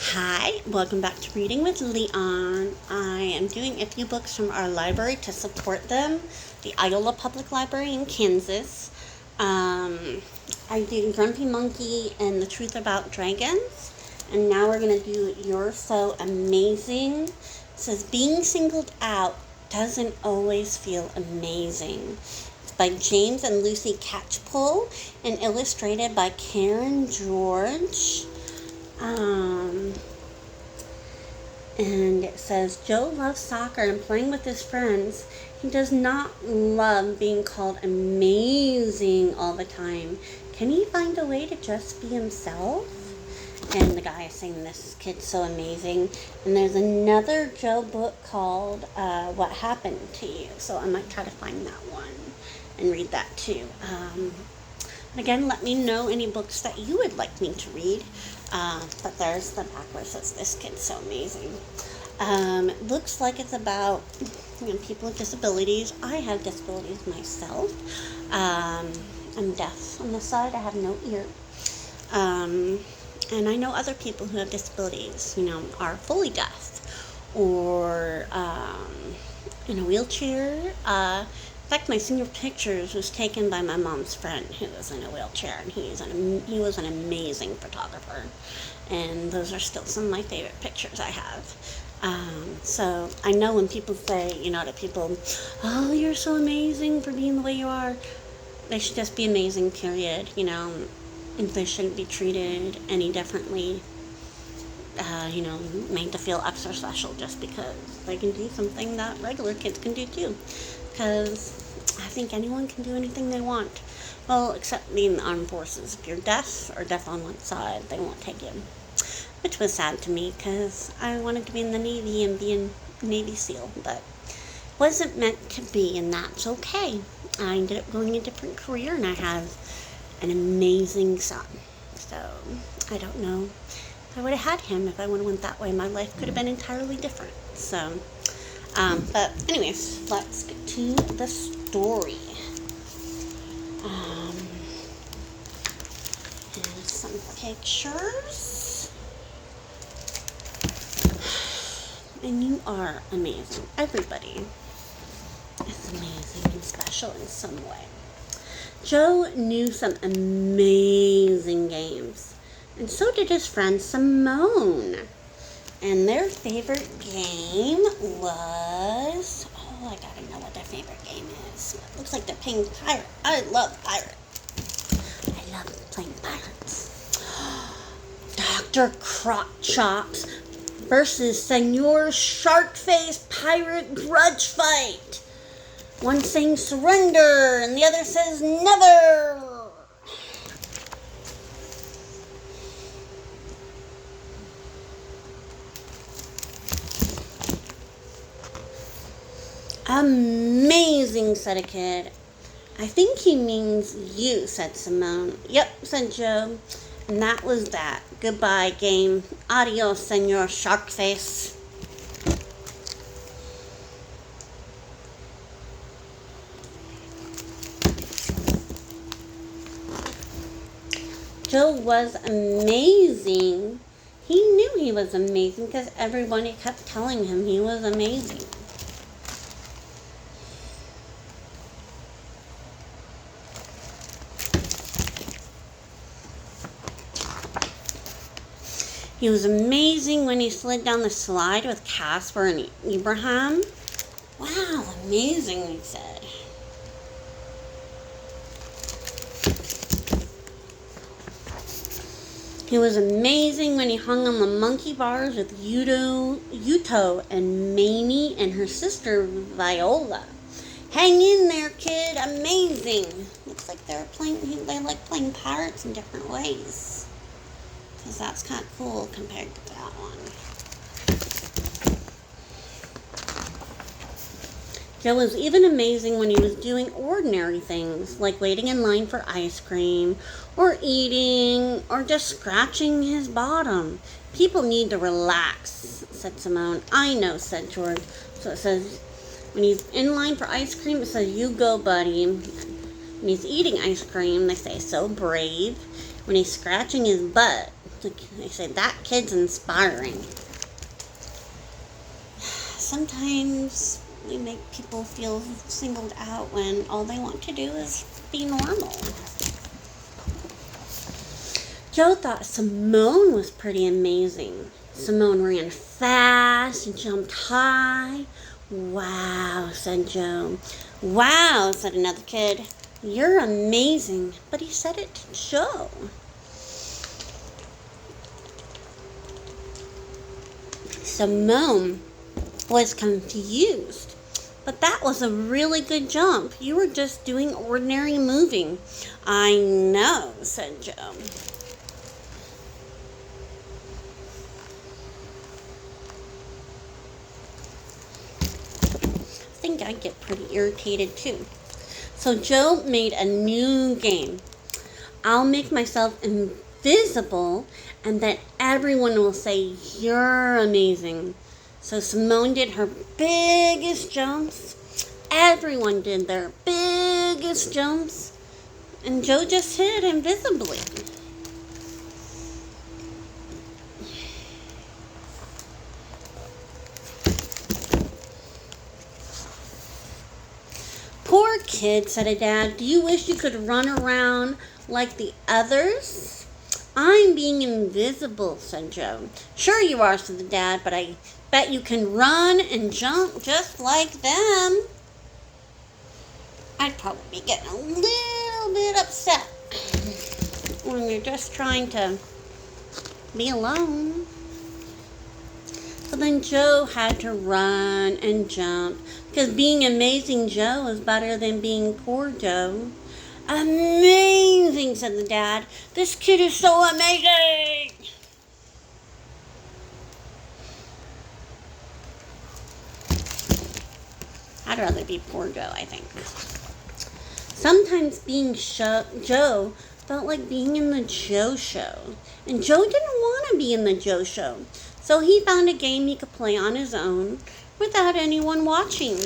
Hi, welcome back to Reading with Leon. I am doing a few books from our library to support them, the Iola Public Library in Kansas. I did Grumpy Monkey and The Truth About Dragons, and now we're going to do You're So Amazing. It says, being singled out doesn't always feel amazing. It's by James and Lucy Catchpole and illustrated by Karen George. And it says, Joe loves soccer and playing with his friends. He does not love being called amazing all the time. Can he find a way to just be himself? And the guy is saying, this kid's so amazing. And there's another Joe book called What Happened to You. So I might try to find that one and read that too. Again, let me know any books that you would like me to read. But there's the back where it says, this kid's so amazing. It looks like it's about people with disabilities. I have disabilities myself. I'm deaf on this side. I have no ear. And I know other people who have disabilities, are fully deaf or in a wheelchair. In fact, my senior pictures was taken by my mom's friend who was in a wheelchair, and he was an amazing photographer. And those are still some of my favorite pictures I have. So I know when people say, to people, oh, you're so amazing for being the way you are, they should just be amazing, period, and they shouldn't be treated any differently, made to feel extra special just because they can do something that regular kids can do too. Because I think anyone can do anything they want. Well, except being in the armed forces. If you're deaf or deaf on one side, they won't take you. Which was sad to me because I wanted to be in the Navy and be a Navy SEAL. But wasn't meant to be, and that's okay. I ended up going a different career, and I have an amazing son. So I don't know if I would have had him if I would have went that way. My life could have been entirely different. So, but anyways, let's get to the story. Here's some pictures. And you are amazing. Everybody is amazing and special in some way. Joe knew some amazing games, and so did his friend Simone. And their favorite game was, I gotta know what their favorite game is. It looks like they're playing pirate. I love pirate. I love playing pirates. Dr. Crotchops versus Senor Sharkface Pirate Grudge Fight. One sings surrender and the other says never. Amazing, said a kid. I think he means you, said Simone. Yep, said Joe. And that was that. Goodbye, game. Adios, Senor Sharkface. Joe was amazing. He knew he was amazing because everybody kept telling him he was amazing. He was amazing when he slid down the slide with Casper and Abraham. Wow, amazing, he said. He was amazing when he hung on the monkey bars with Yuto and Mamie and her sister Viola. Hang in there, kid. Amazing. Looks like they like playing pirates in different ways. Because that's kind of cool compared to that one. Joe was even amazing when he was doing ordinary things, like waiting in line for ice cream, or eating, or just scratching his bottom. People need to relax, said Simone. I know, said George. So it says, when he's in line for ice cream, it says, you go, buddy. When he's eating ice cream, they say, so brave. When he's scratching his butt, They say, that kid's inspiring. Sometimes we make people feel singled out when all they want to do is be normal. Joe thought Simone was pretty amazing. Simone ran fast and jumped high. Wow, said Joe. Wow, said another kid. You're amazing. But he said it to Joe. Simone was confused. But that was a really good jump. You were just doing ordinary moving. I know, said Joe. I think I'd get pretty irritated too. So Joe made a new game. I'll make myself invisible and then everyone will say, you're amazing. So Simone did her biggest jumps. Everyone did their biggest jumps. And Joe just hid invisibly. Poor kid, said a dad. Do you wish you could run around like the others? I'm being invisible, said Joe. Sure you are, said the dad, but I bet you can run and jump just like them. I'd probably be getting a little bit upset when you're just trying to be alone. So then Joe had to run and jump because being amazing Joe is better than being poor Joe. Amazing, said the dad. This kid is so amazing. I'd rather be poor Joe, I think. Sometimes being Joe felt like being in the Joe Show. And Joe didn't want to be in the Joe Show. So he found a game he could play on his own without anyone watching.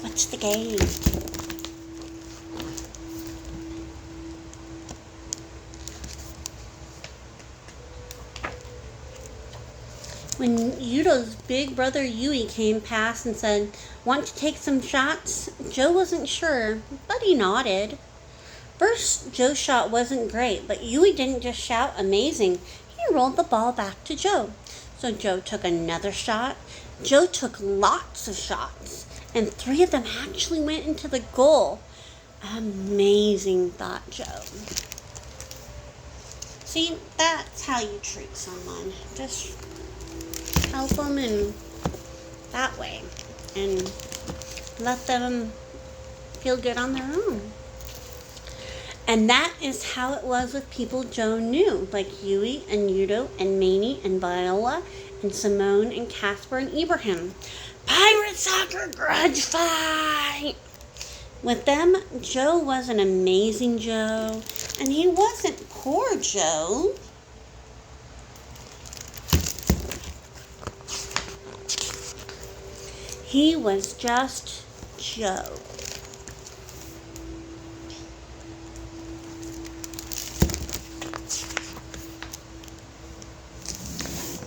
What's the game? When Yudo's big brother Yui came past and said, want to take some shots? Joe wasn't sure, but he nodded. First, Joe's shot wasn't great, but Yui didn't just shout amazing. He rolled the ball back to Joe. So Joe took another shot. Joe took lots of shots, and 3 of them actually went into the goal. Amazing, thought Joe. See, that's how you treat someone. Just help them in that way and let them feel good on their own. And that is how it was with people Joe knew, like Yui and Yudo and Maney and Viola and Simone and Casper and Ibrahim. Pirate soccer grudge fight! With them, Joe was an amazing Joe, and he wasn't poor Joe. He was just Joe.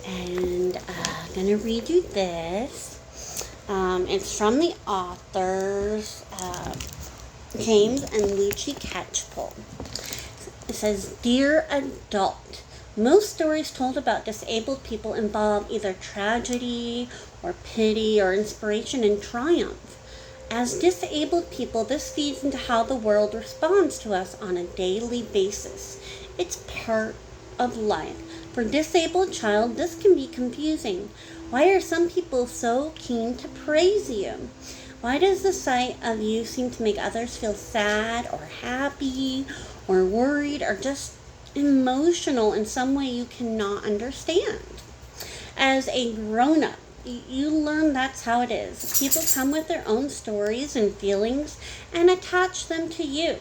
And I'm going to read you this. It's from the authors James and Lucci Catchpole. It says, Dear Adult, most stories told about disabled people involve either tragedy or pity or inspiration and triumph. As disabled people, this feeds into how the world responds to us on a daily basis. It's part of life. For a disabled child, this can be confusing. Why are some people so keen to praise you? Why does the sight of you seem to make others feel sad or happy or worried or just emotional in some way you cannot understand? As a grown-up, you learn that's how it is. People come with their own stories and feelings and attach them to you.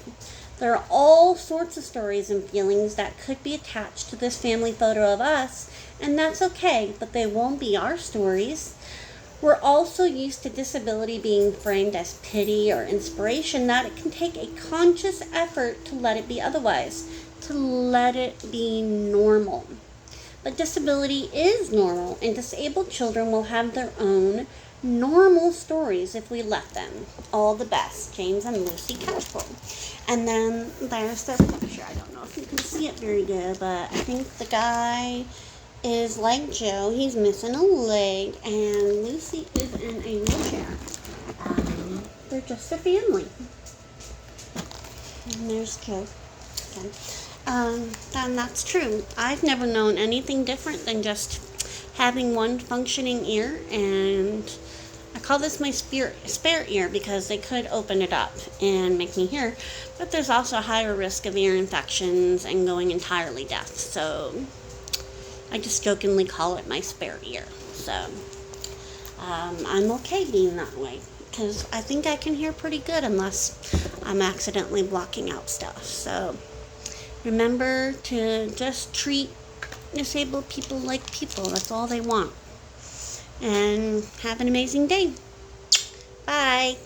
There are all sorts of stories and feelings that could be attached to this family photo of us, and that's okay, but they won't be our stories. We're also used to disability being framed as pity or inspiration, that it can take a conscious effort to let it be otherwise, to let it be normal. But disability is normal, and disabled children will have their own normal stories if we let them. All the best, James and Lucy Catchpole. And then there's the picture. I don't know if you can see it very good, but I think the guy is like Joe. He's missing a leg, and Lucy is in a wheelchair. They're just a family. And there's Joe. Okay. And that's true. I've never known anything different than just having one functioning ear, and I call this my spare ear because they could open it up and make me hear, but there's also a higher risk of ear infections and going entirely deaf. So I just jokingly call it my spare ear. So I'm okay being that way because I think I can hear pretty good unless I'm accidentally blocking out stuff. So remember to just treat disabled people like people. That's all they want. And have an amazing day. Bye.